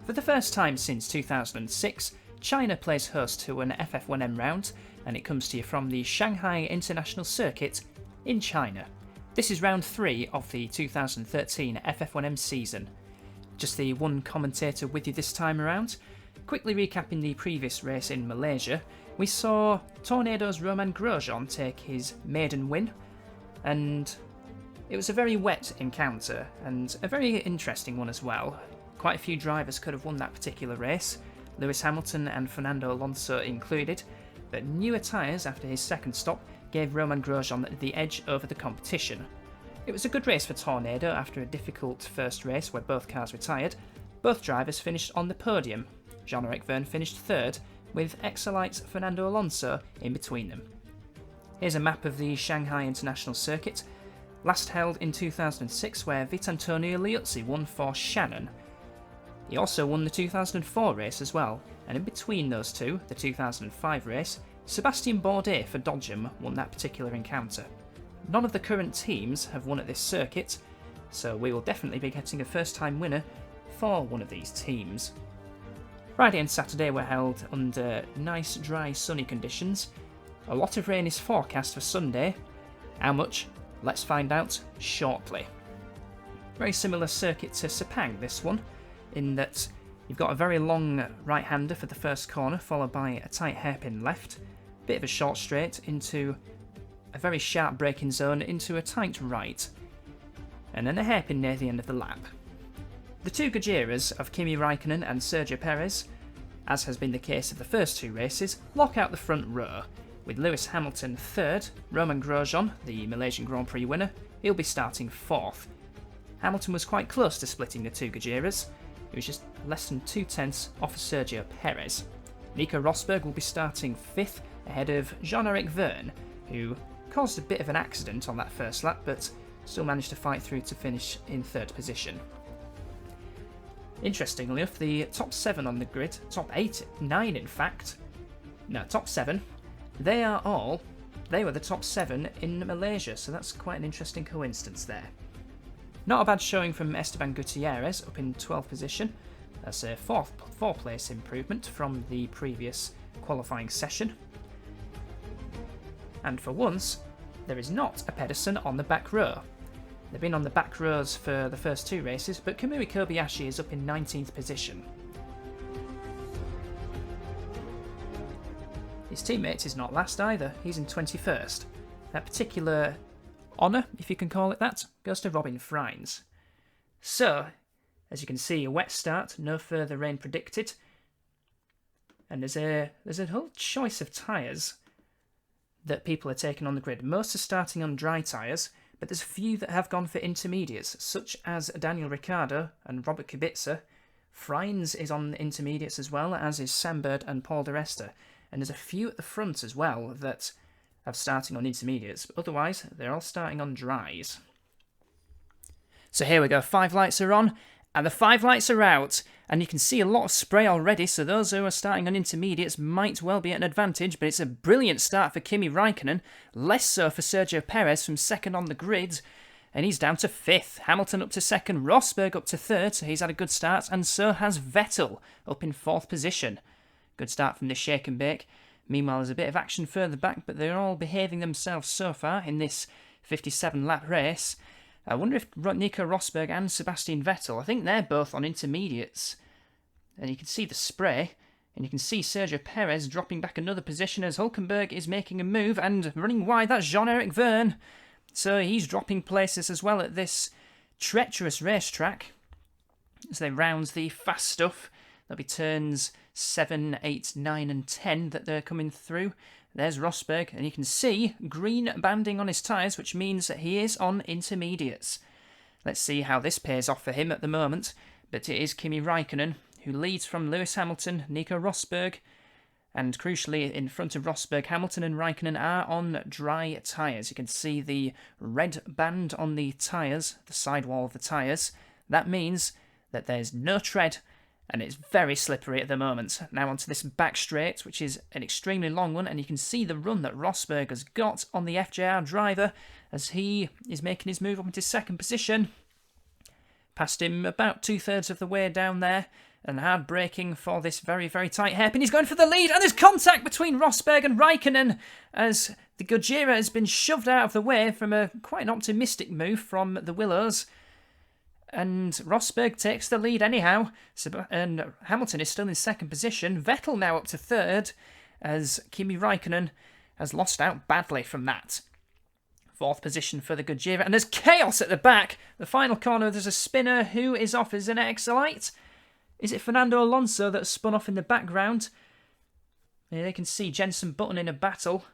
For the first time since 2006, China plays host to an FF1M round, and it comes to you from the Shanghai International Circuit in China. This is round 3 of the 2013 FF1M season. Just the one commentator with you this time around. Quickly recapping the previous race in Malaysia, we saw Tornado's Romain Grosjean take his maiden win, and it was a very wet encounter and a very interesting one as well. Quite a few drivers could have won that particular race, Lewis Hamilton and Fernando Alonso included, but newer tyres after his second stop gave Romain Grosjean the edge over the competition. It was a good race for Tornado after a difficult first race where both cars retired. Both drivers finished on the podium. Jean-Eric Vergne finished third, with Exolite's Fernando Alonso in between them. Here's a map of the Shanghai International Circuit, last held in 2006 where Vitantonio Liuzzi won for Shannon. He also won the 2004 race as well, and in between those two, the 2005 race, Sébastien Bourdais for Dodgem won that particular encounter. None of the current teams have won at this circuit, so we will definitely be getting a first-time winner for one of these teams. Friday and Saturday were held under nice, dry, sunny conditions. A lot of rain is forecast for Sunday. How much? Let's find out shortly. Very similar circuit to Sepang, this one, in that you've got a very long right-hander for the first corner, followed by a tight hairpin left, bit of a short straight into a very sharp braking zone into a tight right, and then a hairpin near the end of the lap. The two Gujeras of Kimi Raikkonen and Sergio Perez, as has been the case of the first two races, lock out the front row, with Lewis Hamilton third, Romain Grosjean, the Malaysian Grand Prix winner, he'll be starting fourth. Hamilton was quite close to splitting the two Gujeras. He was just less than 2/10 off Sergio Perez. Nico Rosberg will be starting fifth, ahead of Jean-Eric Vergne, who caused a bit of an accident on that first lap, but still managed to fight through to finish in third position. Interestingly enough, the top 7 on the grid, top 8, 9 in fact, no, top 7, they were the top 7 in Malaysia, so that's quite an interesting coincidence there. Not a bad showing from Esteban Gutierrez, up in 12th position. That's a four place improvement from the previous qualifying session. And for once, there is not a Pedersen on the back row. They've been on the back rows for the first two races, but Kamui Kobayashi is up in 19th position. His teammate is not last either, he's in 21st. That particular honour, if you can call it that, goes to Robin Freins. So, as you can see, a wet start, no further rain predicted. And there's a whole choice of tyres that people are taking on the grid. Most are starting on dry tyres, but there's a few that have gone for intermediates, such as Daniel Ricciardo and Robert Kubica. Freins is on intermediates as well, as is Sam Bird and Paul di Resta. And there's a few at the front as well that are starting on intermediates, but otherwise they're all starting on dries. So here we go, 5 lights are on, and the 5 lights are out, and you can see a lot of spray already, so those who are starting on intermediates might well be at an advantage, but it's a brilliant start for Kimi Raikkonen, less so for Sergio Perez from second on the grid, and he's down to 5th. Hamilton up to 2nd, Rosberg up to 3rd, so he's had a good start, and so has Vettel up in 4th position. Good start from the shake and bake. Meanwhile, there's a bit of action further back, but they're all behaving themselves so far in this 57-lap race. I wonder if Nico Rosberg and Sebastian Vettel, I think they're both on intermediates. And you can see the spray, and you can see Sergio Perez dropping back another position as Hülkenberg is making a move and running wide. That's Jean-Eric Vergne. So he's dropping places as well at this treacherous racetrack as they round the fast stuff. There'll be turns 7, 8, 9 and 10 that they're coming through. There's Rosberg, and you can see green banding on his tyres, which means that he is on intermediates. Let's see how this pays off for him at the moment, but it is Kimi Raikkonen who leads from Lewis Hamilton, Nico Rosberg, and crucially in front of Rosberg, Hamilton and Raikkonen are on dry tyres. You can see the red band on the tyres, the sidewall of the tyres. That means that there's no tread, and it's very slippery at the moment. Now onto this back straight, which is an extremely long one, and you can see the run that Rosberg has got on the FJR driver as he is making his move up into 2nd position. Past him about 2/3 of the way down there, and hard braking for this very, very tight hairpin. He's going for the lead, and there's contact between Rosberg and Raikkonen as the Gojira has been shoved out of the way from quite an optimistic move from the Willows. And Rosberg takes the lead anyhow, and Hamilton is still in second position. Vettel now up to third, as Kimi Raikkonen has lost out badly from that. Fourth position for the Gojira, and there's chaos at the back. The final corner, there's a spinner who is off as an X-Lite. Is it Fernando Alonso that's spun off in the background? Yeah, they can see Jenson Button in a battle.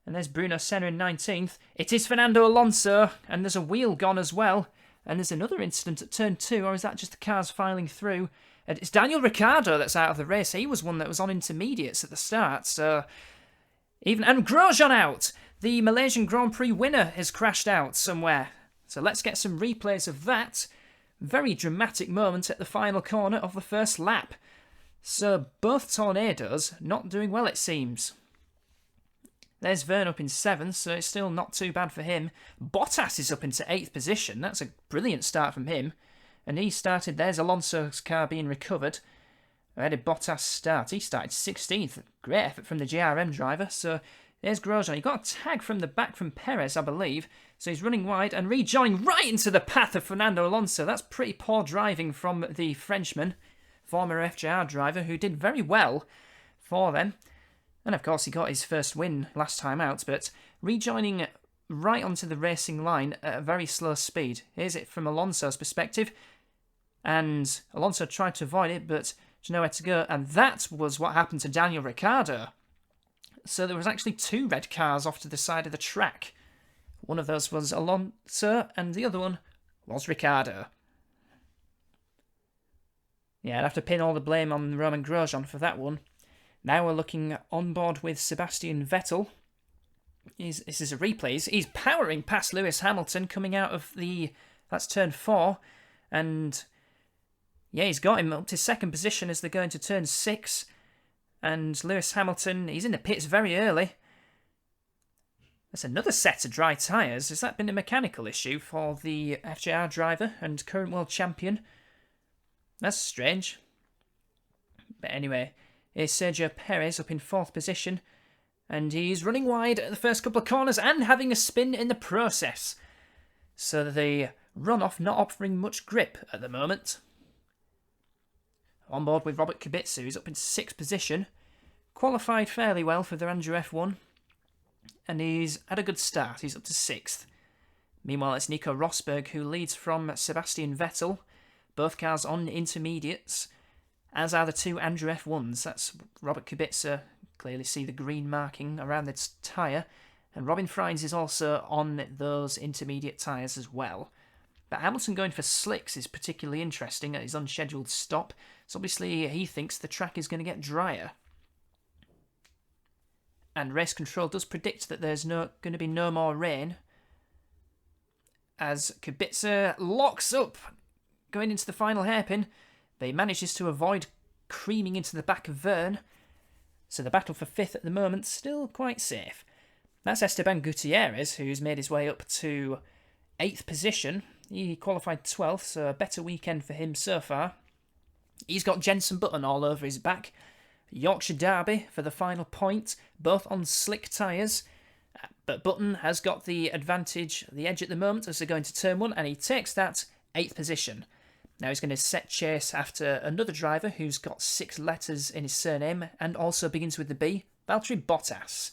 And there's Bruno Senna in 19th. It is Fernando Alonso, and there's a wheel gone as well. And there's another incident at turn 2, or is that just the cars filing through? And it's Daniel Ricciardo that's out of the race. He was one that was on intermediates at the start, so... And Grosjean out! The Malaysian Grand Prix winner has crashed out somewhere. So let's get some replays of that. Very dramatic moment at the final corner of the first lap. So both Tornadoes not doing well, it seems. There's Verne up in 7th, so it's still not too bad for him. Bottas is up into 8th position. That's a brilliant start from him. And he started, there's Alonso's car being recovered. Where did Bottas start? He started 16th. Great effort from the GRM driver. So there's Grosjean. He got a tag from the back from Perez, I believe. So he's running wide and rejoining right into the path of Fernando Alonso. That's pretty poor driving from the Frenchman, former FJR driver, who did very well for them. And of course he got his first win last time out, but rejoining right onto the racing line at a very slow speed. Here's it from Alonso's perspective. And Alonso tried to avoid it, but there's nowhere to go. And that was what happened to Daniel Ricciardo. So there was actually 2 red cars off to the side of the track. One of those was Alonso, and the other one was Ricciardo. Yeah, I'd have to pin all the blame on Romain Grosjean for that one. Now we're looking on board with Sebastian Vettel. This is a replay. He's powering past Lewis Hamilton coming out of that's turn 4. And yeah, he's got him up to second position as they go into turn 6. And Lewis Hamilton, he's in the pits very early. That's another set of dry tyres. Has that been a mechanical issue for the FJR driver and current world champion? That's strange. But anyway, here's Sergio Perez up in 4th position. And he's running wide at the first couple of corners and having a spin in the process. So the runoff not offering much grip at the moment. On board with Robert Kubica, who's up in 6th position. Qualified fairly well for the Andrew F1. And he's had a good start. He's up to 6th. Meanwhile, it's Nico Rosberg who leads from Sebastian Vettel. Both cars on intermediates, as are the 2 Andrew F1s. That's Robert Kubica. Clearly see the green marking around its tyre. And Robin Freins is also on those intermediate tyres as well. But Hamilton going for slicks is particularly interesting at his unscheduled stop. So obviously he thinks the track is going to get drier. And race control does predict that there's going to be no more rain. As Kubica locks up going into the final hairpin, but he manages to avoid creaming into the back of Verne. So the battle for 5th at the moment still quite safe. That's Esteban Gutierrez, who's made his way up to 8th position. He qualified 12th, so a better weekend for him so far. He's got Jenson Button all over his back. Yorkshire Derby for the final point, both on slick tyres. But Button has got the advantage, the edge at the moment as they're going to turn 1, and he takes that 8th position. Now he's going to set chase after another driver who's got 6 letters in his surname and also begins with the B, Valtteri Bottas.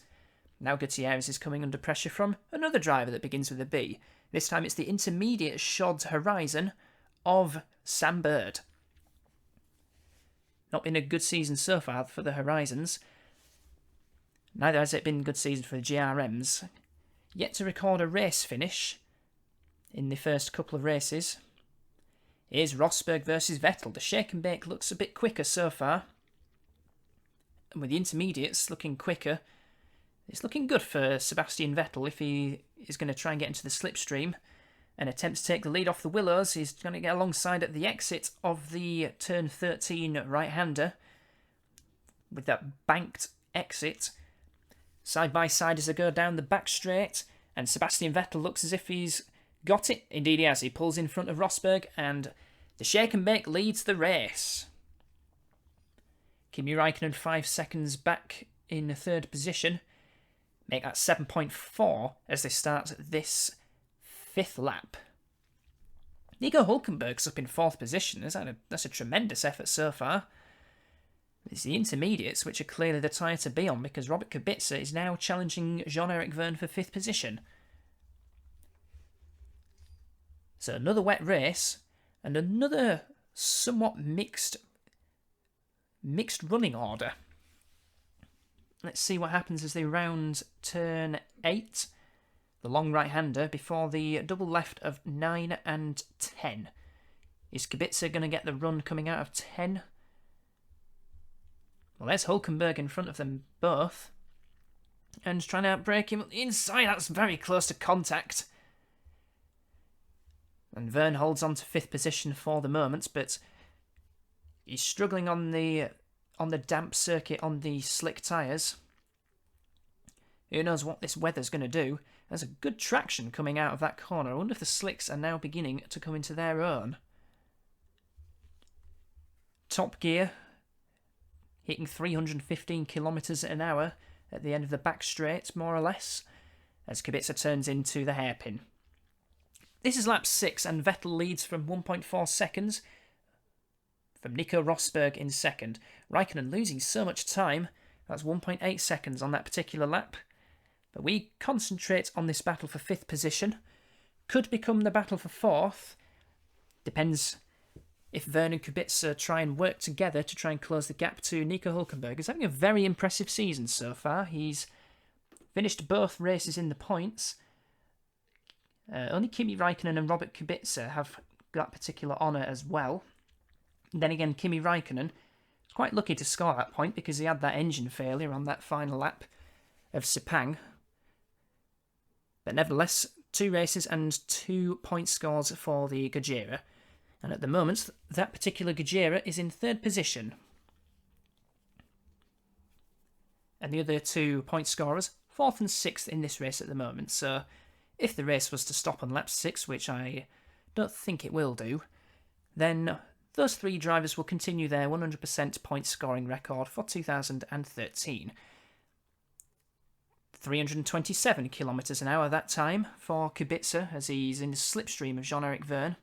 Now Gutierrez is coming under pressure from another driver that begins with a B. This time it's the intermediate Shod Horizon of Sam Bird. Not been a good season so far for the Horizons. Neither has it been a good season for the GRMs. Yet to record a race finish in the first couple of races. Here's Rosberg versus Vettel. The shake and bake looks a bit quicker so far. And with the intermediates looking quicker, it's looking good for Sebastian Vettel if he is going to try and get into the slipstream and attempt to take the lead off the Willows. He's going to get alongside at the exit of the turn 13 right-hander with that banked exit. Side by side as they go down the back straight, and Sebastian Vettel looks as if he's got it. Indeed he has. He pulls in front of Rosberg, and The shake and bake leads the race. Kimi Raikkonen 5 seconds back in the third position. Make that 7.4 as they start this fifth lap. Nico Hülkenberg's up in fourth position. That's a tremendous effort so far. It's the intermediates which are clearly the tyre to be on, because Robert Kubica is now challenging Jean-Eric Vergne for fifth position. So another wet race and another somewhat mixed running order. Let's see what happens as they round turn 8, the long right-hander, before the double left of 9 and 10. Is Kubica going to get the run coming out of 10? Well, there's Hülkenberg in front of them both. And trying to outbrake him inside. That's very close to contact. And Vergne holds on to fifth position for the moment, but he's struggling on the damp circuit on the slick tyres. Who knows what this weather's going to do. There's a good traction coming out of that corner. I wonder if the slicks are now beginning to come into their own. Top gear, hitting 315 kilometres an hour at the end of the back straight, more or less, as Kubica turns into the hairpin. This is lap 6, and Vettel leads from 1.4 seconds from Nico Rosberg in second. Raikkonen losing so much time. That's 1.8 seconds on that particular lap. But we concentrate on this battle for fifth position. Could become the battle for fourth. Depends if Vergne and Kubica try and work together to try and close the gap to Nico Hülkenberg. He's having a very impressive season so far. He's finished both races in the points. Only Kimi Raikkonen and Robert Kubica have that particular honour as well. Then again, Kimi Raikkonen, quite lucky to score that point because he had that engine failure on that final lap of Sepang. But nevertheless, 2 races and 2 point scores for the Gajera. And at the moment, that particular Gajera is in third position. And the other 2 point scorers, 4th and 6th in this race at the moment. So if the race was to stop on lap 6, which I don't think it will do, then those 3 drivers will continue their 100% point scoring record for 2013. 327 kilometres an hour that time for Kubica as he's in the slipstream of Jean-Eric Vergne.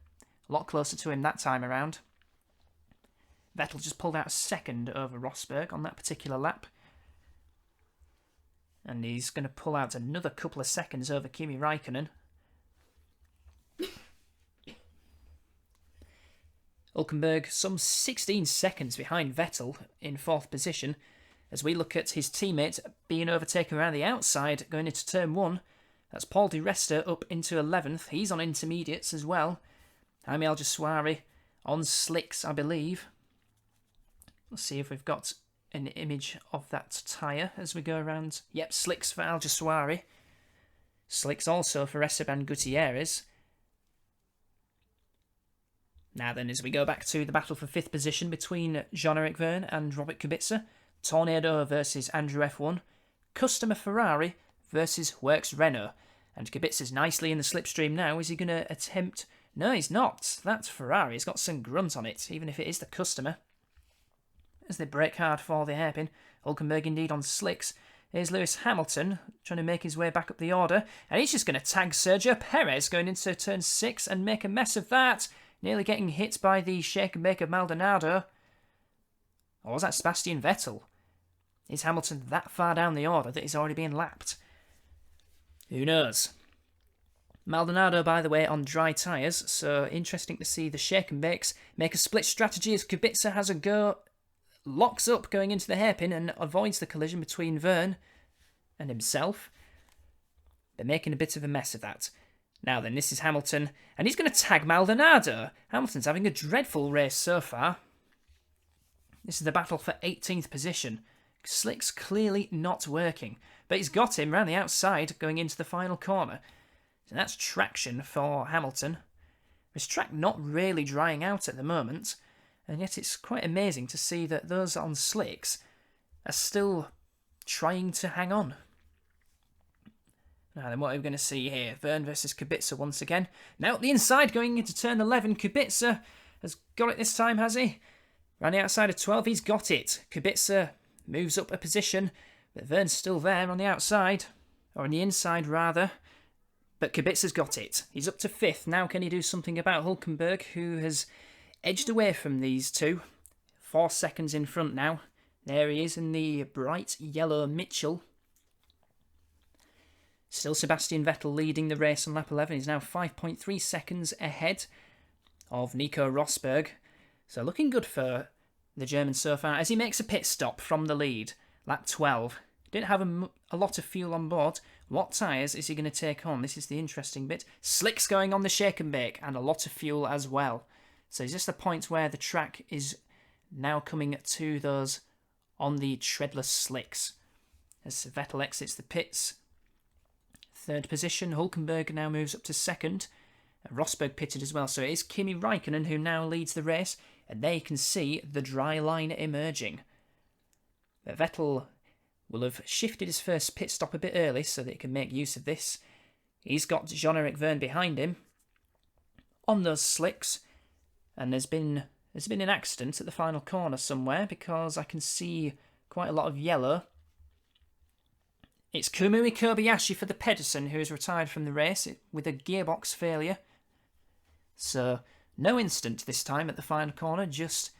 A lot closer to him that time around. Vettel just pulled out a second over Rosberg on that particular lap. And he's going to pull out another couple of seconds over Kimi Raikkonen. Hülkenberg some 16 seconds behind Vettel in 4th position as we look at his teammate being overtaken around the outside going into turn 1. That's Paul Di Resta up into 11th. He's on intermediates as well. Jaime Alguersuari on slicks, I believe. Let's see if we've got an image of that tyre as we go around. Yep, slicks for Alguersuari. Slicks also for Esteban Gutierrez. Now then, as we go back to the battle for 5th position between Jean-Eric Vergne and Robert Kubica, Tornado versus Andrew F1, Customer Ferrari versus Works Renault. And Kubica's nicely in the slipstream now. Is he going to attempt... No, he's not. That Ferrari has got some grunt on it, even if it is the Customer. As they brake hard for the hairpin, Hülkenberg indeed on slicks. Here's Lewis Hamilton trying to make his way back up the order, and he's just going to tag Sergio Perez going into turn 6 and make a mess of that. Nearly getting hit by the shake and bake of Maldonado. Or was that Sebastian Vettel? Is Hamilton that far down the order that he's already being lapped? Who knows? Maldonado, by the way, on dry tyres, so interesting to see the shake and bakes make a split strategy as Kubica has a go, locks up going into the hairpin and avoids the collision between Vergne and himself. They're making a bit of a mess of that. Now then, this is Hamilton, and he's going to tag Maldonado. Hamilton's having a dreadful race so far. This is the battle for 18th position. Slick's clearly not working, but he's got him round the outside going into the final corner. So that's traction for Hamilton. This track not really drying out at the moment, and yet it's quite amazing to see that those on slicks are still trying to hang on. Now then, what are we going to see here? Vergne versus Kubica once again. Now at the inside, going into turn 11, Kubica has got it this time, has he? Around the outside of 12, he's got it. Kubica moves up a position, but Verne's still there on the outside, or on the inside rather. But Kubica's got it. He's up to 5th. Now can he do something about Hulkenberg, who has edged away from these two? 4 seconds in front now. There he is in the bright yellow Mitchell. Still Sebastian Vettel leading the race on lap 11. He's now 5.3 seconds ahead of Nico Rosberg. So looking good for the German so far as he makes a pit stop from the lead. Lap 12. Didn't have a lot of fuel on board. What tyres is he going to take on? This is the interesting bit. Slicks going on the shake and bake and a lot of fuel as well. So is this the point where the track is now coming to those on the treadless slicks? As Vettel exits the pits. 3rd position. Hulkenberg now moves up to 2nd. Rosberg pitted as well. So it is Kimi Raikkonen who now leads the race. And there you can see the dry line emerging. But Vettel will have shifted his first pit stop a bit early so that he can make use of this. He's got Jean-Eric Vergne behind him on those slicks. And there's been an accident at the final corner somewhere because I can see quite a lot of yellow. It's Kamui Kobayashi for the Pedersen who has retired from the race with a gearbox failure. So no incident this time at the final corner, just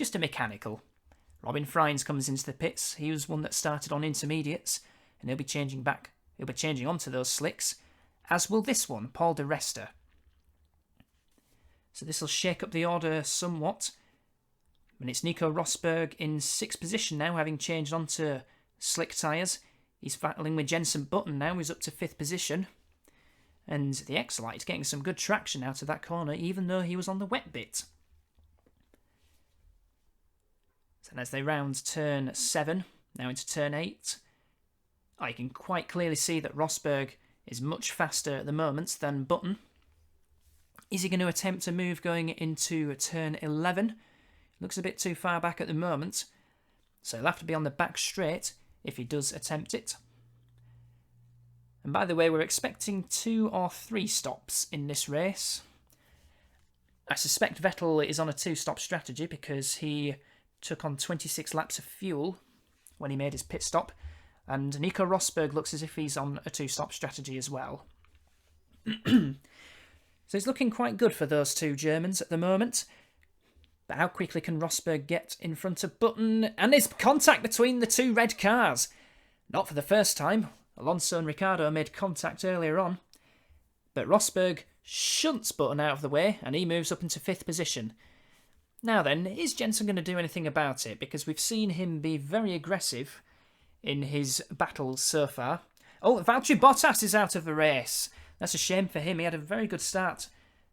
a mechanical. Robin Freins comes into the pits. He was one that started on intermediates, and he'll be changing back. He'll be changing onto those slicks, as will this one, Paul de Resta. So this will shake up the order somewhat. And it's Nico Rosberg in 6th position now, having changed onto slick tyres. He's battling with Jenson Button now, who's up to 5th position. And the X-Lite getting some good traction out of that corner, even though he was on the wet bit. So as they round turn 7, now into turn 8, I can quite clearly see that Rosberg is much faster at the moment than Button. Is he going to attempt a move going into turn 11? Looks a bit too far back at the moment, so he'll have to be on the back straight if he does attempt it. And by the way, we're expecting 2 or 3 stops in this race. I suspect Vettel is on a 2-stop strategy because he took on 26 laps of fuel when he made his pit stop, and Nico Rosberg looks as if he's on a 2-stop strategy as well. So it's looking quite good for those two Germans at the moment. But how quickly can Rosberg get in front of Button? And there's contact between the two red cars. Not for the first time. Alonso and Ricciardo made contact earlier on. But Rosberg shunts Button out of the way and he moves up into 5th position. Now then, is Jenson going to do anything about it? Because we've seen him be very aggressive in his battles so far. Oh, Valtteri Bottas is out of the race. That's a shame for him. He had a very good start.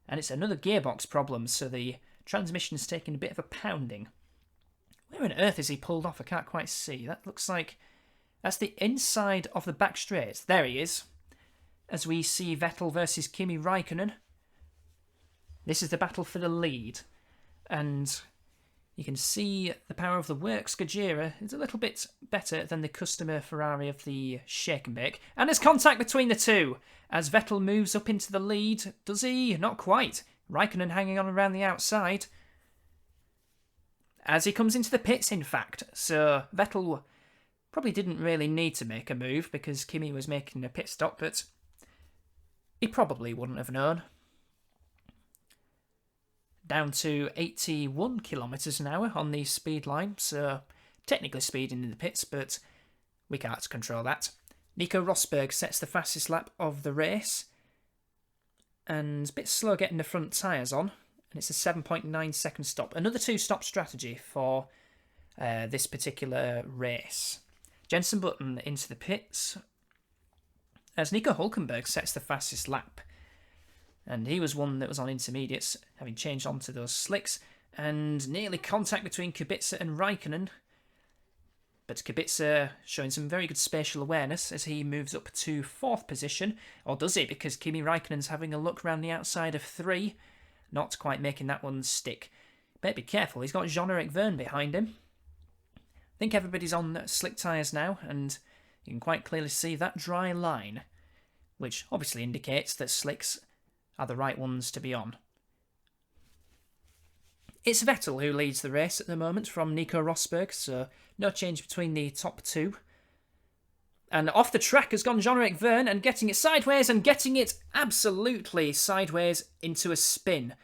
And it's another gearbox problem, so the transmission's taking a bit of a pounding. Where on earth is he pulled off? I can't quite see. That looks like that's the inside of the back straight. There he is. As we see Vettel versus Kimi Raikkonen. This is the battle for the lead. And you can see the power of the works Gajera is a little bit better than the customer Ferrari of the shake and bake. And there's contact between the two as Vettel moves up into the lead. Does he? Not quite. Raikkonen hanging on around the outside. As he comes into the pits, in fact. So Vettel probably didn't really need to make a move because Kimi was making a pit stop, but he probably wouldn't have known. Down to 81 kilometres an hour on the speed line, so technically speeding in the pits, but we can't control that. Nico Rosberg sets the fastest lap of the race, and a bit slow getting the front tyres on, and it's a 7.9 second stop. Another 2-stop strategy for this particular race. Jenson Button into the pits, as Nico Hulkenberg sets the fastest lap. And he was one that was on intermediates, having changed onto those slicks, and nearly contact between Kubica and Raikkonen. But Kubica showing some very good spatial awareness as he moves up to 4th position. Or does he? Because Kimi Raikkonen's having a look round the outside of 3. Not quite making that one stick. Better be careful, he's got Jean-Eric Vergne behind him. I think everybody's on slick tyres now, and you can quite clearly see that dry line, which obviously indicates that slicks are the right ones to be on. It's Vettel who leads the race at the moment from Nico Rosberg, so no change between the top two. And off the track has gone Jean-Eric Vergne, and getting it sideways and getting it absolutely sideways into a spin.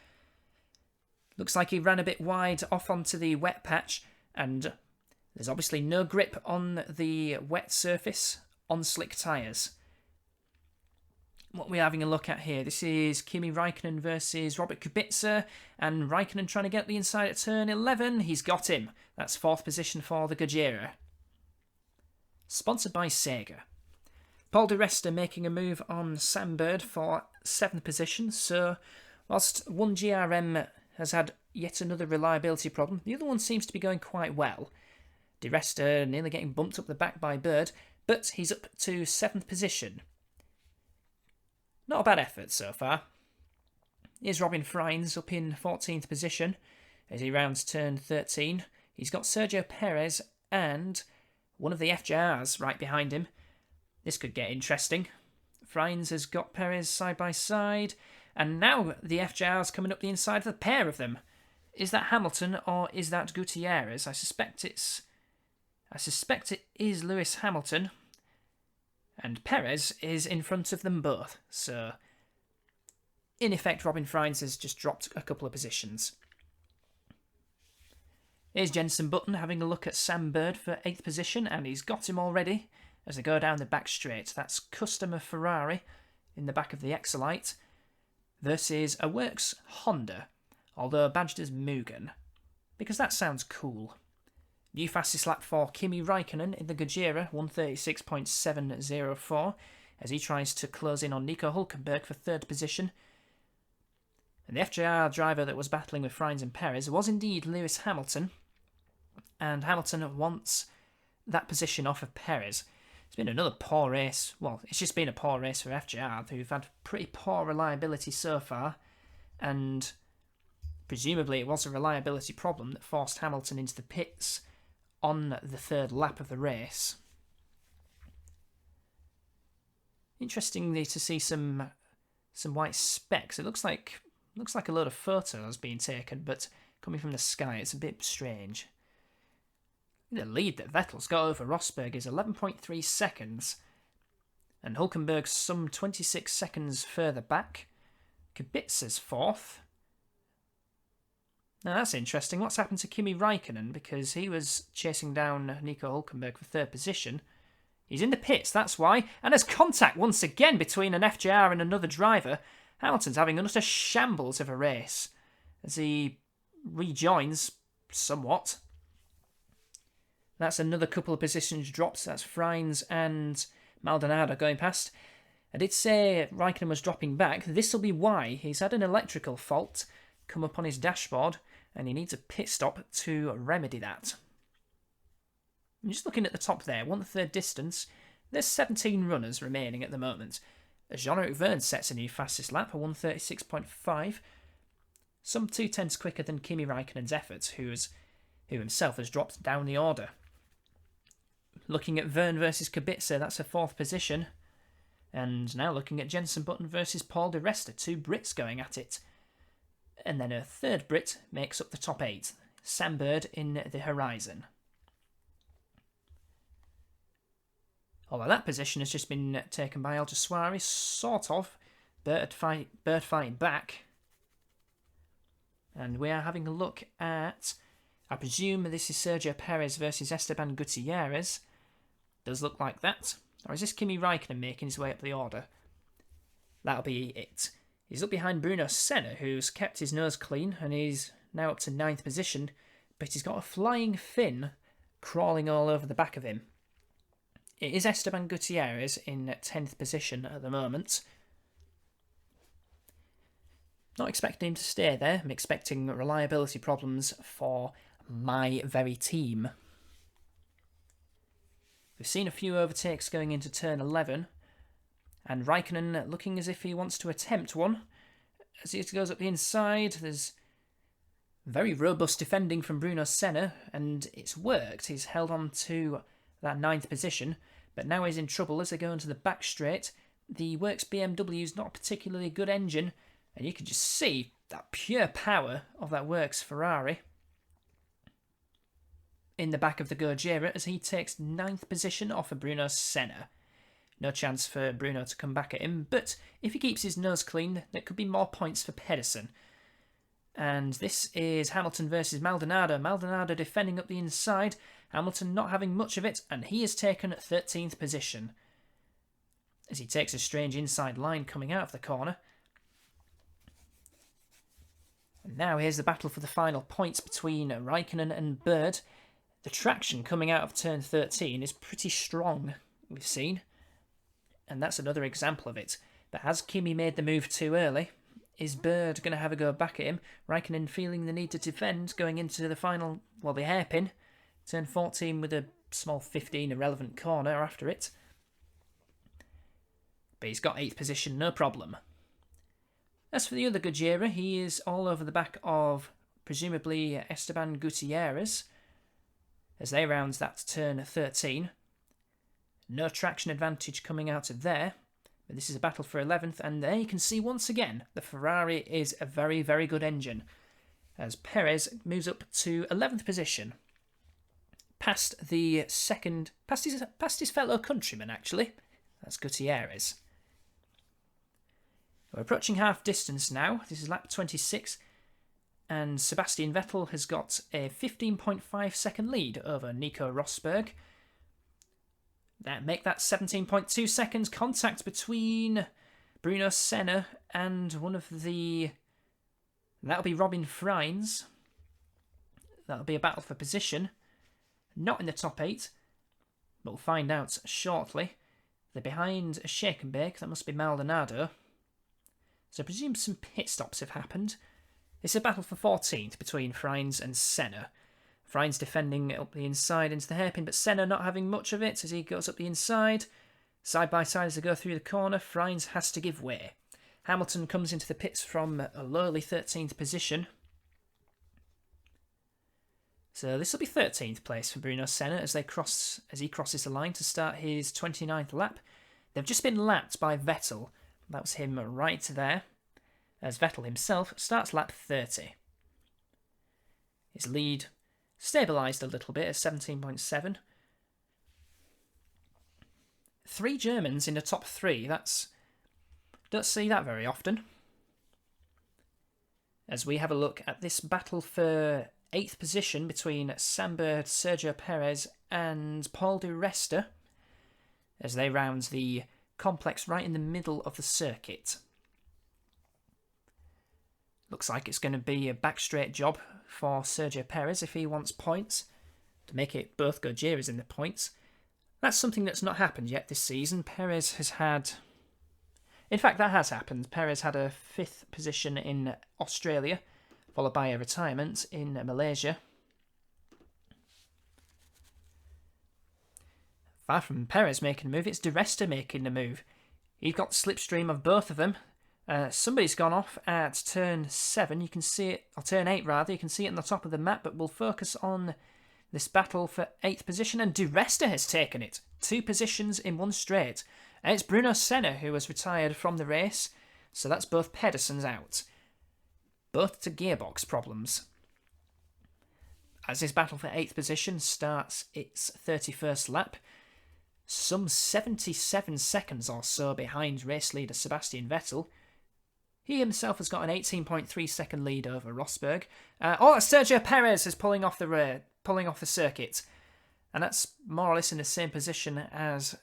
Looks like he ran a bit wide off onto the wet patch, and there's obviously no grip on the wet surface on slick tyres. What we're having a look at here, this is Kimi Raikkonen versus Robert Kubica, and Raikkonen trying to get the inside at turn 11. He's got him. That's 4th position for the Gojira. Sponsored by Sega. Paul di Resta making a move on Sam Bird for 7th position, so whilst one GRM has had yet another reliability problem, the other one seems to be going quite well. Di Resta nearly getting bumped up the back by Bird, but he's up to 7th position. Not a bad effort so far. Here's Robin Freins up in 14th position as he rounds turn 13. He's got Sergio Perez and one of the FJRs right behind him. This could get interesting. Freins has got Perez side by side, and now the FJR's coming up the inside of the pair of them. Is that Hamilton or is that Gutierrez? I suspect it is Lewis Hamilton. And Perez is in front of them both, so in effect Robin Freins has just dropped a couple of positions. Here's Jenson Button having a look at Sam Bird for 8th position, and he's got him already as they go down the back straight. That's customer Ferrari in the back of the Exolite versus a Works Honda, although badged as Mugen, because that sounds cool. New fastest lap for Kimi Raikkonen in the Gojira, 136.704, as he tries to close in on Nico Hülkenberg for 3rd position. And the FJR driver that was battling with Freins and Perez was indeed Lewis Hamilton, and Hamilton wants that position off of Perez. It's been another poor race. Well, it's just been a poor race for FJR, who've had pretty poor reliability so far, and presumably it was a reliability problem that forced Hamilton into the pits on the 3rd lap of the race. Interestingly to see some white specks. It looks like a load of photos being taken, but coming from the sky, it's a bit strange. The lead that Vettel's got over Rosberg is 11.3 seconds, and Hülkenberg's some 26 seconds further back. Kubica's 4th. Now that's interesting. What's happened to Kimi Raikkonen? Because he was chasing down Nico Hülkenberg for 3rd position. He's in the pits, that's why. And there's contact once again between an FJR and another driver. Hamilton's having an utter shambles of a race as he rejoins somewhat. That's another couple of positions drops. That's Freins and Maldonado going past. I did say Raikkonen was dropping back. This will be why. He's had an electrical fault come up on his dashboard, and he needs a pit stop to remedy that. I'm just looking at the top there, 1/3 distance. There's 17 runners remaining at the moment. Jean-Eric Vergne sets a new fastest lap, a 136.5, some 2/10 quicker than Kimi Raikkonen's efforts, who himself has dropped down the order. Looking at Vergne versus Kubica, that's a 4th position. And now looking at Jenson Button versus Paul di Resta, 2 Brits going at it. And then a 3rd Brit makes up the top 8, Sam Bird in the horizon. Although that position has just been taken by El Suarez, sort of. Bird fighting back. And we are having a look at, I presume this is Sergio Perez versus Esteban Gutierrez. Does look like that. Or is this Kimi Raikkonen making his way up the order? That'll be it. He's up behind Bruno Senna, who's kept his nose clean, and he's now up to 9th position, but he's got a flying fin crawling all over the back of him. It is Esteban Gutierrez in 10th position at the moment. Not expecting him to stay there. I'm expecting reliability problems for my very team. We've seen a few overtakes going into turn 11, and Raikkonen looking as if he wants to attempt one. As he goes up the inside, there's very robust defending from Bruno Senna, and it's worked. He's held on to that 9th position, but now he's in trouble as they go into the back straight. The Works BMW's not a particularly good engine, And you can just see that pure power of that works Ferrari in the back of the Gojira as he takes 9th position off of Bruno Senna. No chance for Bruno to come back at him, but if he keeps his nose clean, there could be more points for Pedersen. And this is Hamilton versus Maldonado. Maldonado defending up the inside, Hamilton not having much of it, and he has taken 13th position as he takes a strange inside line coming out of the corner. And now here's the battle for the final points between Raikkonen and Bird. The traction coming out of turn 13 is pretty strong, we've seen. And that's another example of it. But has Kimi made the move too early? Is Bird going to have a go back at him? Raikkonen feeling the need to defend going into the final, well, the hairpin. Turn 14 with a small 15 irrelevant corner after it. But he's got 8th position, no problem. As for the other Gojira, he is all over the back of, presumably, Esteban Gutierrez, as they round that turn 13. No traction advantage coming out of there, but this is a battle for 11th, and there you can see once again the Ferrari is a very, very good engine, as Perez moves up to 11th position, past his fellow countryman actually. That's Gutierrez. We're approaching half distance now. This is lap 26, and Sebastian Vettel has got a 15.5 second lead over Nico Rosberg. That make that 17.2 seconds. Contact between Bruno Senna and one of the... That'll be Robin Freins. That'll be a battle for position. Not in the top 8, but we'll find out shortly. They're behind a shake and bake. That must be Maldonado. So I presume some pit stops have happened. It's a battle for 14th between Freins and Senna. Freins defending up the inside into the hairpin, but Senna not having much of it as he goes up the inside. Side by side as they go through the corner, Freins has to give way. Hamilton comes into the pits from a lowly 13th position. So this will be 13th place for Bruno Senna as he crosses the line to start his 29th lap. They've just been lapped by Vettel. That was him right there, as Vettel himself starts lap 30. His lead stabilised a little bit at 17.7. 3 Germans in the top 3, don't see that very often. As we have a look at this battle for 8th position between Sam Bird, Sergio Perez and Paul di Resta, as they round the complex right in the middle of the circuit. Looks like it's going to be a back straight job for Sergio Perez if he wants points, to make it both Gojiras in the points. That's something that's not happened yet this season. Perez has had... In fact, that has happened. Perez had a 5th position in Australia, followed by a retirement in Malaysia. Far from Perez making a move, it's Di Resta making the move. He's got the slipstream of both of them. Somebody's gone off at turn 7. You can see it, or turn 8 rather. You can see it on the top of the map, but we'll focus on this battle for 8th position, and Di Resta has taken it. 2 positions in one straight. And it's Bruno Senna who has retired from the race, so that's both Pedersen's out. Both to gearbox problems. As this battle for 8th position starts its 31st lap, some 77 seconds or so behind race leader Sebastian Vettel. He himself has got an 18.3 second lead over Rosberg. Sergio Perez is pulling off the circuit, and that's more or less in the same position as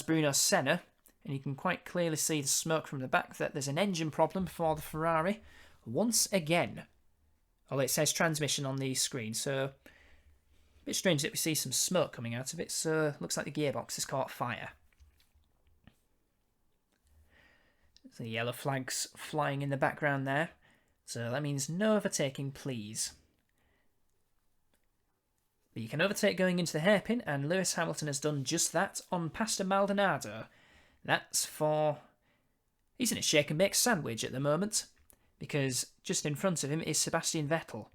Bruno Senna. And you can quite clearly see the smoke from the back that there's an engine problem for the Ferrari once again. Although it says transmission on the screen, so a bit strange that we see some smoke coming out of it, so looks like the gearbox has caught fire. The yellow flags flying in the background there, so that means no overtaking, please. But you can overtake going into the hairpin, and Lewis Hamilton has done just that on Pastor Maldonado. That's for... He's in a shake and bake sandwich at the moment, because just in front of him is Sebastian Vettel.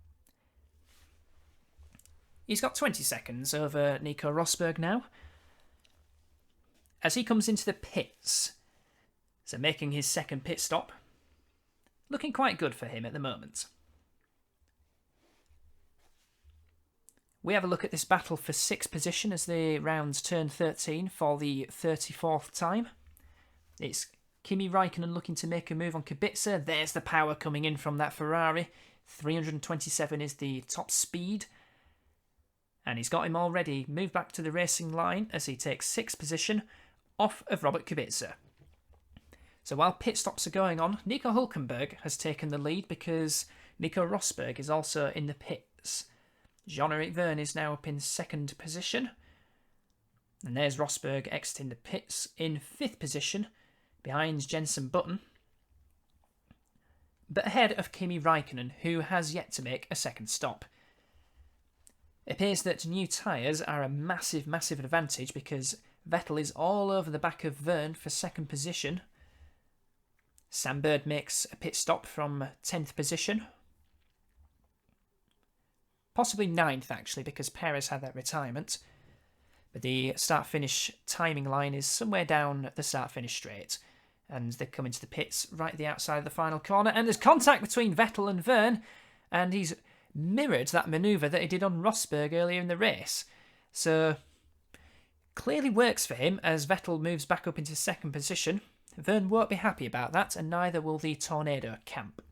He's got 20 seconds over Nico Rosberg now. As he comes into the pits, so making his second pit stop, looking quite good for him at the moment. We have a look at this battle for 6th position as the rounds turn 13 for the 34th time. It's Kimi Raikkonen looking to make a move on Kubica. There's the power coming in from that Ferrari. 327 is the top speed. And he's got him already moved back to the racing line as he takes 6th position off of Robert Kubica. So while pit stops are going on, Nico Hülkenberg has taken the lead because Nico Rosberg is also in the pits. Jean-Eric Vergne is now up in 2nd position. And there's Rosberg exiting the pits in 5th position behind Jenson Button, but ahead of Kimi Raikkonen, who has yet to make a second stop. It appears that new tyres are a massive, massive advantage because Vettel is all over the back of Vergne for 2nd position. Sam Bird makes a pit stop from 10th position. Possibly 9th actually, because Perez had that retirement. But the start-finish timing line is somewhere down the start-finish straight. And they come into the pits right at the outside of the final corner. And there's contact between Vettel and Vergne. And he's mirrored that manoeuvre that he did on Rosberg earlier in the race. So, clearly works for him as Vettel moves back up into 2nd position. Vergne won't be happy about that, and neither will the Tornado camp.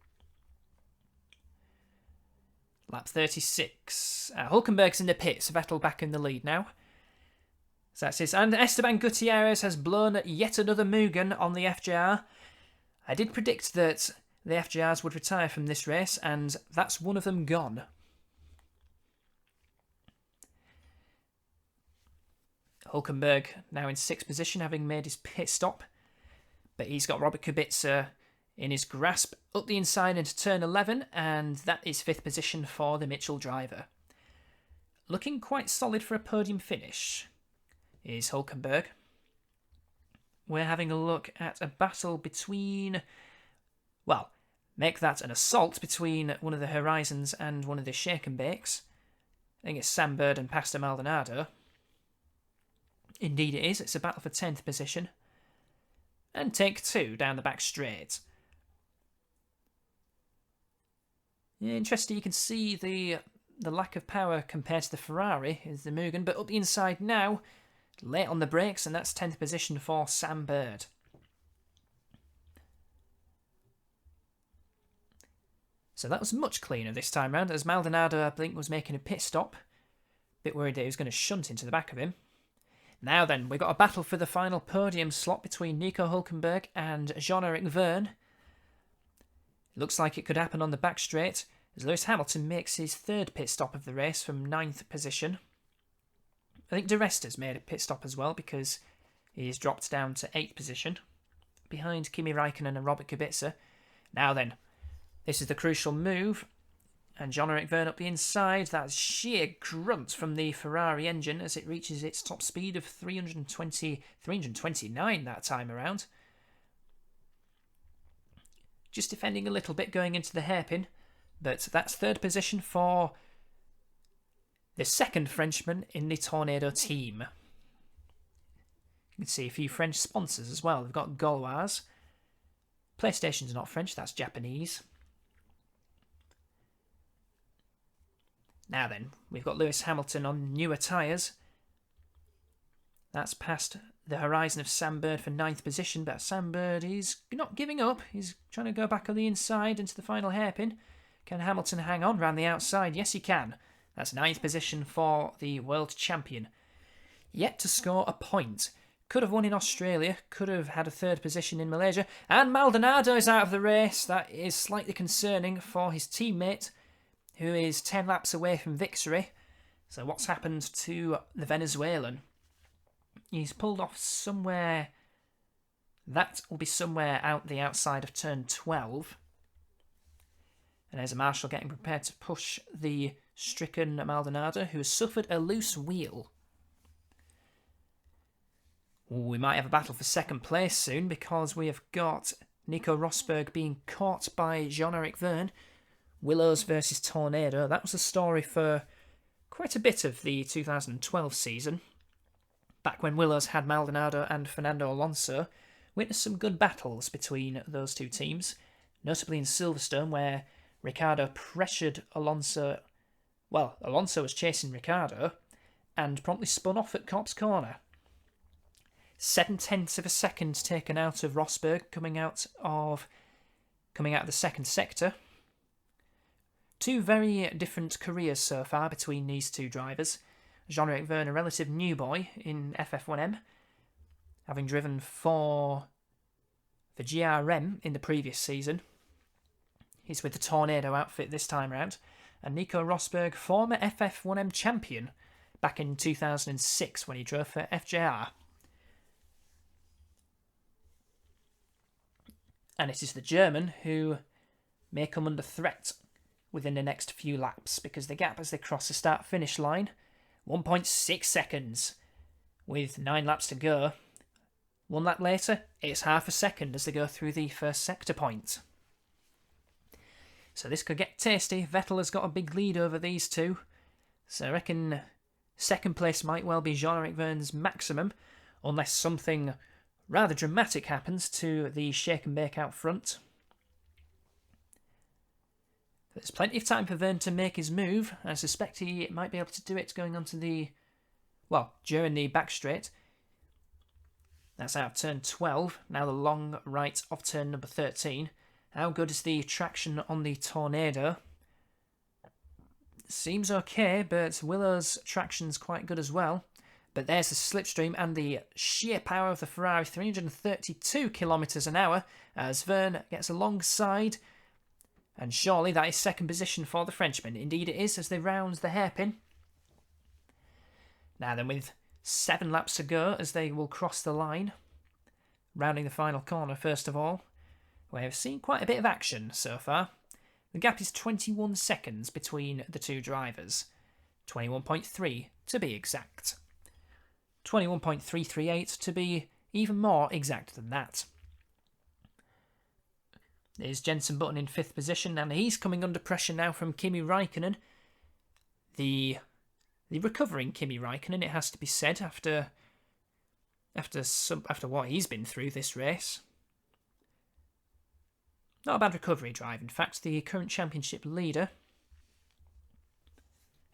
Lap 36. Hülkenberg's in the pits. Vettel back in the lead now. So that's it. And Esteban Gutierrez has blown yet another Mugen on the FJR. I did predict that the FJRs would retire from this race, and that's one of them gone. Hülkenberg now in 6th position, having made his pit stop. But he's got Robert Kubica in his grasp up the inside into turn 11, and that is 5th position for the Mitchell driver. Looking quite solid for a podium finish is Hülkenberg. We're having a look at a battle between, well, make that an assault between one of the Horizons and one of the Shake and Bakes. I think it's Sam Bird and Pastor Maldonado. Indeed it is. It's a battle for 10th position. And take 2 down the back straight. Interesting, you can see the lack of power compared to the Ferrari is the Mugen, but up the inside now, late on the brakes, and that's 10th position for Sam Bird. So that was much cleaner this time round, as Maldonado, I think, was making a pit stop. Bit worried that he was going to shunt into the back of him. Now then, we've got a battle for the final podium slot between Nico Hülkenberg and Jean-Eric Vergne. It looks like it could happen on the back straight, as Lewis Hamilton makes his 3rd pit stop of the race from 9th position. I think De Resta's made a pit stop as well, because he's dropped down to 8th position, behind Kimi Raikkonen and Robert Kubica. Now then, this is the crucial move. And Jean-Eric Vergne up the inside. That's sheer grunt from the Ferrari engine as it reaches its top speed of 329 that time around. Just defending a little bit going into the hairpin. But that's 3rd position for the 2nd Frenchman in the Tornado team. You can see a few French sponsors as well. They've got Gauloise. PlayStation's not French, that's Japanese. Now then, we've got Lewis Hamilton on newer tyres. That's past the horizon of Sam Bird for 9th position, but Sam Bird is not giving up. He's trying to go back on the inside into the final hairpin. Can Hamilton hang on round the outside? Yes, he can. That's 9th position for the world champion. Yet to score a point. Could have won in Australia, could have had a 3rd position in Malaysia, and Maldonado is out of the race. That is slightly concerning for his teammate, who is 10 laps away from victory. So what's happened to the Venezuelan? He's pulled off somewhere. That will be somewhere out the outside of turn 12. And there's a marshal getting prepared to push the stricken Maldonado, who has suffered a loose wheel. We might have a battle for 2nd place soon, because we have got Nico Rosberg being caught by Jean-Eric Vergne. Willows versus Tornado. That was the story for quite a bit of the 2012 season. Back when Willows had Maldonado and Fernando Alonso. Witnessed some good battles between those two teams. notably in Silverstone where Ricciardo pressured Alonso. Well, Alonso was chasing Ricciardo and promptly spun off at Copse Corner. 7/10 of a second taken out of Rosberg coming out of the second sector. Two very different careers so far between these two drivers. Jean-Eric Vergne, a relative new boy in FF1M, having driven for the GRM in the previous season. He's with the Tornado outfit this time round. And Nico Rosberg, former FF1M champion back in 2006 when he drove for FJR. And it is the German who may come under threat within the next few laps, because the gap as they cross the start-finish line, 1.6 seconds with 9 laps to go. 1 lap later, it's half a second as they go through the first sector point. So this could get tasty. Vettel has got a big lead over these two. So I reckon second place might well be Jean-Eric Vergne's maximum, unless something rather dramatic happens to the shake and bake out front. There's plenty of time for Vergne to make his move. I suspect he might be able to do it going onto during the back straight. That's out of turn 12. Now the long right of turn number 13. How good is the traction on the Tornado? Seems okay, but Willow's traction's quite good as well. But there's the slipstream and the sheer power of the Ferrari, 332 kilometres an hour, as Vergne gets alongside. And surely that is second position for the Frenchman. Indeed it is, as they round the hairpin. Now then, with 7 laps to go as they will cross the line. Rounding the final corner first of all. We've seen quite a bit of action so far. The gap is 21 seconds between the two drivers. 21.3 to be exact. 21.338 to be even more exact than that. There's Jenson Button in 5th position, and he's coming under pressure now from Kimi Raikkonen. The recovering Kimi Raikkonen, it has to be said, after what he's been through this race. Not a bad recovery drive, in fact, the current championship leader.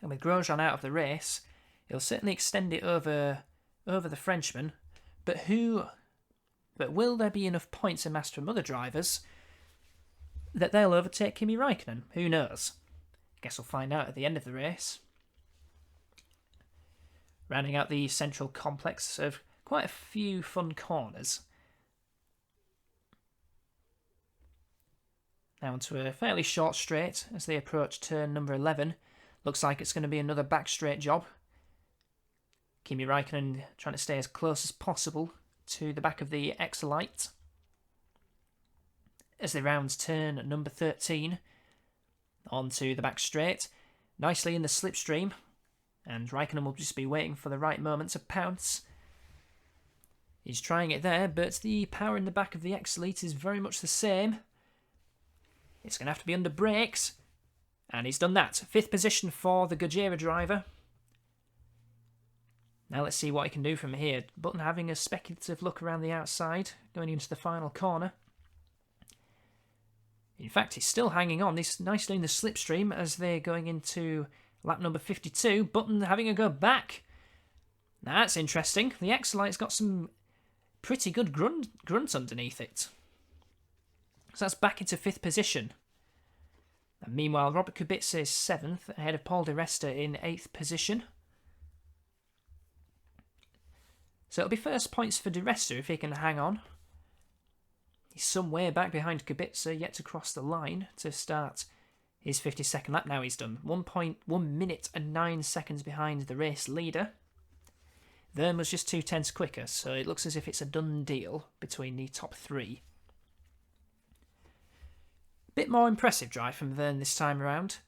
And with Grosjean out of the race, he'll certainly extend it over the Frenchman. But will there be enough points amassed from other drivers that they'll overtake Kimi Raikkonen? Who knows? Guess we'll find out at the end of the race. Rounding out the central complex of quite a few fun corners. Now onto a fairly short straight as they approach turn number 11. Looks like it's going to be another back straight job. Kimi Raikkonen trying to stay as close as possible to the back of the Exolite. As they round turn number 13 onto the back straight. Nicely in the slipstream. And Raikkonen will just be waiting for the right moment to pounce. He's trying it there, but the power in the back of the Exolite is very much the same. It's going to have to be under brakes. And he's done that. 5th position for the Gojira driver. Now let's see what he can do from here. Button having a speculative look around the outside, going into the final corner. In fact, he's still hanging on. He's nicely in the slipstream as they're going into lap number 52. Button having a go back. Now that's interesting. The Exolite's got some pretty good grunt underneath it. So that's back into 5th position. And meanwhile, Robert Kubica is 7th, ahead of Paul Di Resta in 8th position. So it'll be first points for Di Resta if he can hang on. He's some way back behind Kubica, yet to cross the line to start his 52nd lap. Now he's done 1 minute and 9 seconds behind the race leader. Vergne was just 0.2 quicker, so it looks as if it's a done deal between the top 3. Bit more impressive drive from Vergne this time around.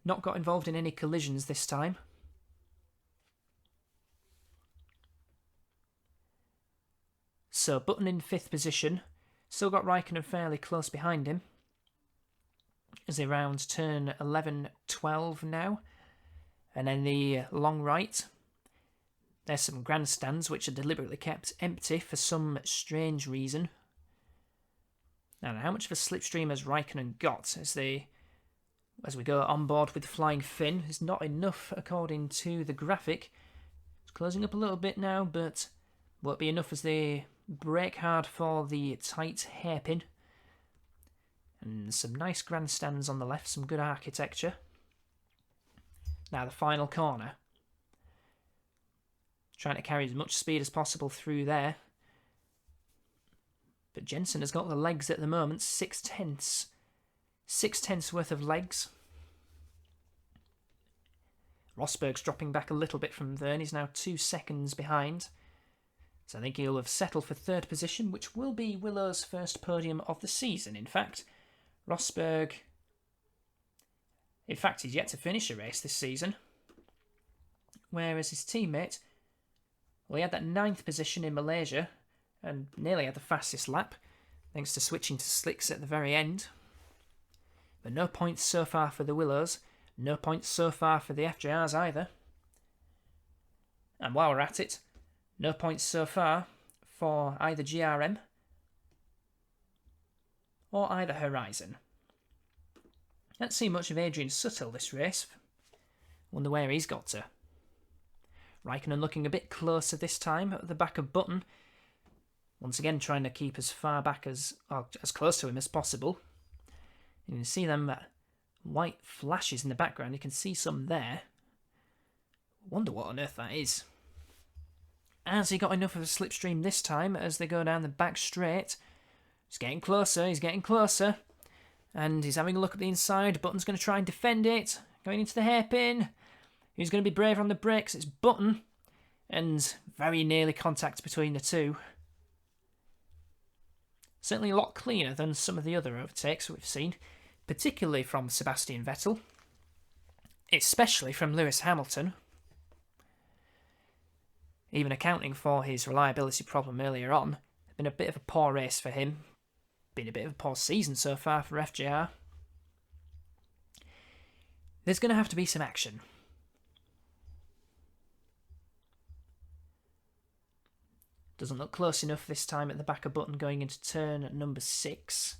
Not got involved in any collisions this time. So Button in 5th position. Still got Raikkonen fairly close behind him. As they round turn 11, 12 now. And then the long right. There's some grandstands which are deliberately kept empty for some strange reason. Now, how much of a slipstream has Raikkonen got as we go on board with Flying Finn? Is not enough according to the graphic. It's closing up a little bit now, but won't be enough as they brake hard for the tight hairpin. And some nice grandstands on the left, some good architecture. Now the final corner. Trying to carry as much speed as possible through there. But Jensen has got the legs at the moment, 6/10. 6/10 worth of legs. Rosberg's dropping back a little bit from Verne. He's now 2 seconds behind. So I think he'll have settled for 3rd position, which will be Willow's first podium of the season. In fact, Rosberg... he's yet to finish a race this season. Whereas his teammate... well, he had that 9th position in Malaysia and nearly had the fastest lap, thanks to switching to slicks at the very end. But no points so far for the Willows, no points so far for the FJRs either. And while we're at it, no points so far for either GRM or either Horizon. Can't see much of Adrian Suttle this race. Wonder where he's got to. Raikkonen looking a bit closer this time at the back of Button. Once again trying to keep as far back as close to him as possible. You can see them white flashes in the background. You can see some there. Wonder what on earth that is. Has he got enough of a slipstream this time as they go down the back straight? He's getting closer, he's getting closer. And he's having a look at the inside. Button's going to try and defend it. Going into the hairpin. Who's going to be brave on the brakes? It's Button. And very nearly contact between the two. Certainly a lot cleaner than some of the other overtakes we've seen, particularly from Sebastian Vettel, especially from Lewis Hamilton. Even accounting for his reliability problem earlier on, it's been a bit of a poor race for him. Been a bit of a poor season so far for FJR. There's going to have to be some action. Doesn't look close enough this time at the back of Button going into turn number 6.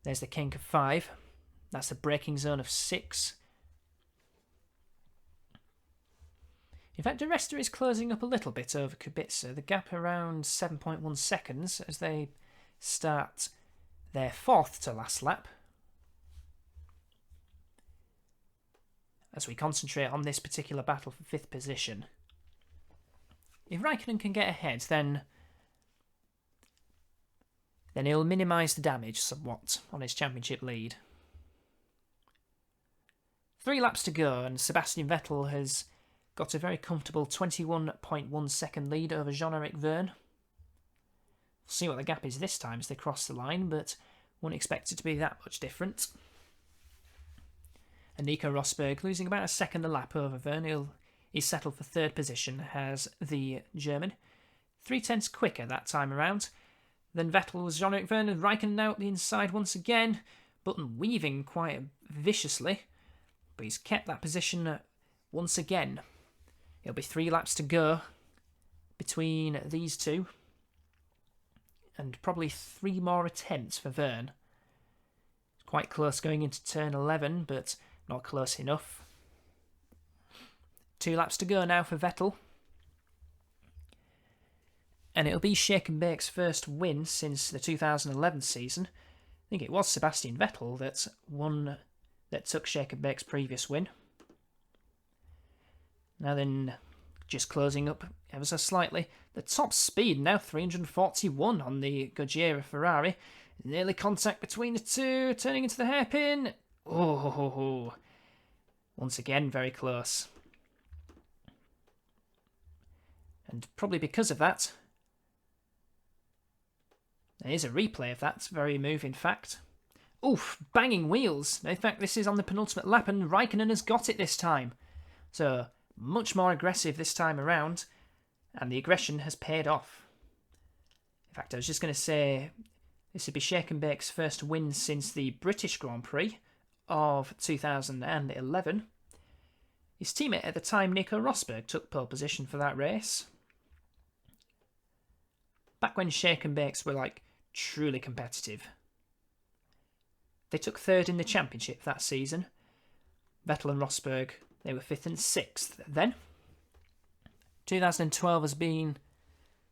There's the kink of 5. That's the braking zone of 6. In fact, Aresta is closing up a little bit over Kubica. The gap around 7.1 seconds as they start their 4th to last lap. As we concentrate on this particular battle for 5th position. If Raikkonen can get ahead, then he'll minimise the damage somewhat on his championship lead. 3 laps to go, and Sebastian Vettel has got a very comfortable 21.1 second lead over Jean-Eric Verne. We'll see what the gap is this time as they cross the line, but wouldn't expect it to be that much different. And Nico Rosberg losing about a second a lap over Verne. He's settled for 3rd position as the German. 0.3 quicker that time around. Then Vettel was Jean-Eric Verne and Raikkonen out the inside once again. Button weaving quite viciously. But he's kept that position once again. It'll be 3 laps to go between these two. And probably 3 more attempts for Verne. It's quite close going into turn 11, but not close enough. 2 laps to go now for Vettel. And it'll be Shake and Bake's first win since the 2011 season. I think it was Sebastian Vettel that took Shake and Bake's previous win. Now then, just closing up ever so slightly. The top speed now 341 on the Goggiera Ferrari. Nearly contact between the two, turning into the hairpin. Oh, once again very close. And probably because of that, there is a replay of that very move, in fact. Oof, banging wheels. In fact, this is on the penultimate lap, and Raikkonen has got it this time. So, much more aggressive this time around, and the aggression has paid off. In fact, I was just going to say, this would be Shake and Bake's first win since the British Grand Prix of 2011. His teammate at the time, Nico Rosberg, took pole position for that race. Back when Shake and Bakes were, truly competitive. They took third in the championship that season. Vettel and Rosberg, they were 5th and 6th then. 2012 has been,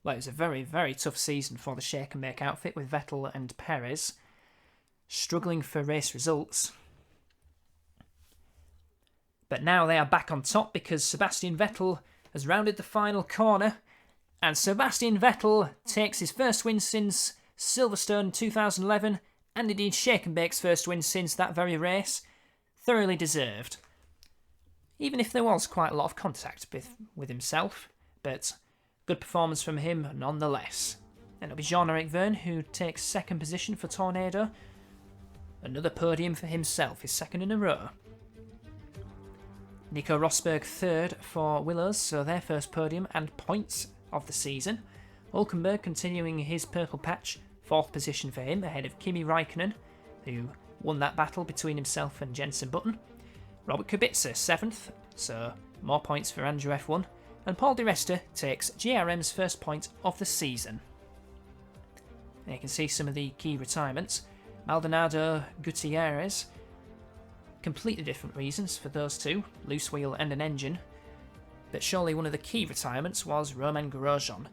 well, it was a very, very tough season for the shake and bake outfit with Vettel and Perez struggling for race results. But now they are back on top because Sebastian Vettel has rounded the final corner, and Sebastian Vettel takes his first win since Silverstone 2011, and indeed Shake and Bake's first win since that very race. Thoroughly deserved. Even if there was quite a lot of contact with himself, but good performance from him nonetheless. And it'll be Jean-Eric Vergne who takes second position for Tornado. Another podium for himself, his second in a row. Nico Rosberg third for Willows, so their first podium and points of the season. Hulkenberg continuing his purple patch, fourth position for him, ahead of Kimi Raikkonen, who won that battle between himself and Jenson Button. Robert Kubica seventh, so more points for Andrew F1. And Paul Di Resta takes GRM's first point of the season. And you can see some of the key retirements. Maldonado, Gutierrez. Completely different reasons for those two, loose wheel and an engine. But surely one of the key retirements was Romain Grosjean,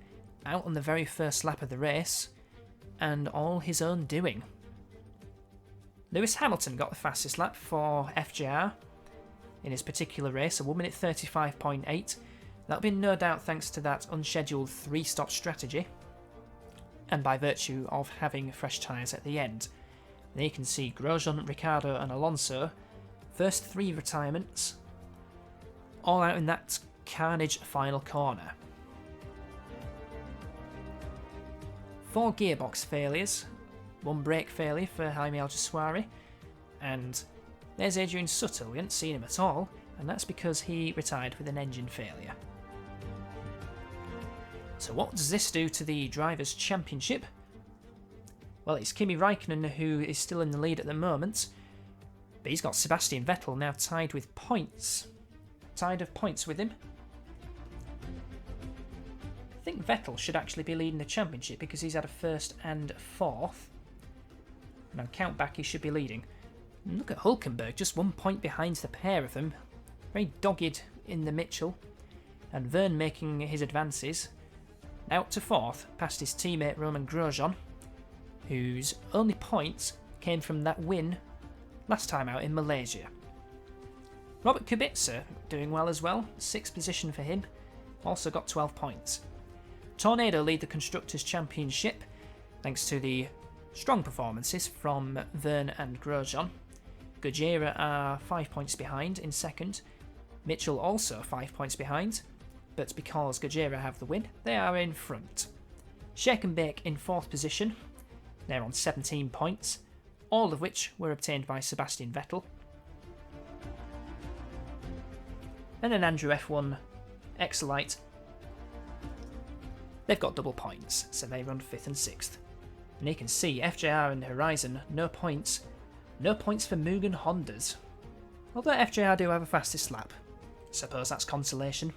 out on the very first lap of the race, and all his own doing. Lewis Hamilton got the fastest lap for FJR in his particular race, a 1 minute 35.8. That'll be no doubt thanks to that unscheduled 3-stop strategy, and by virtue of having fresh tyres at the end. There you can see Grosjean, Ricciardo and Alonso, first 3 retirements, all out in that carnage final corner. 4 gearbox failures, 1 brake failure for Jaime Alguersuari, and there's Adrian Sutter. We hadn't seen him at all, and that's because he retired with an engine failure. So what does this do to the Drivers' Championship? Well, it's Kimi Raikkonen who is still in the lead at the moment, but he's got Sebastian Vettel now tied with points. Tied of points with him. I think Vettel should actually be leading the championship because he's had a first and fourth. And on count back he should be leading. And look at Hulkenberg, just 1 point behind the pair of them. Very dogged in the Mitchell. And Vergne making his advances. Out to fourth, past his teammate Romain Grosjean, whose only points came from that win last time out in Malaysia. Robert Kubica doing well as well, 6th position for him, also got 12 points. Tornado lead the Constructors' Championship thanks to the strong performances from Vergne and Grosjean. Gojira are 5 points behind in second, Mitchell also 5 points behind, but because Gojira have the win, they are in front. Shake and Bake in 4th position, they're on 17 points, all of which were obtained by Sebastian Vettel. And then Andrew F1 Exolite, they've got double points, so they run 5th and 6th. And you can see FJR and Horizon, no points. No points for Mugen Hondas. Although FJR do have a fastest lap. Suppose that's consolation.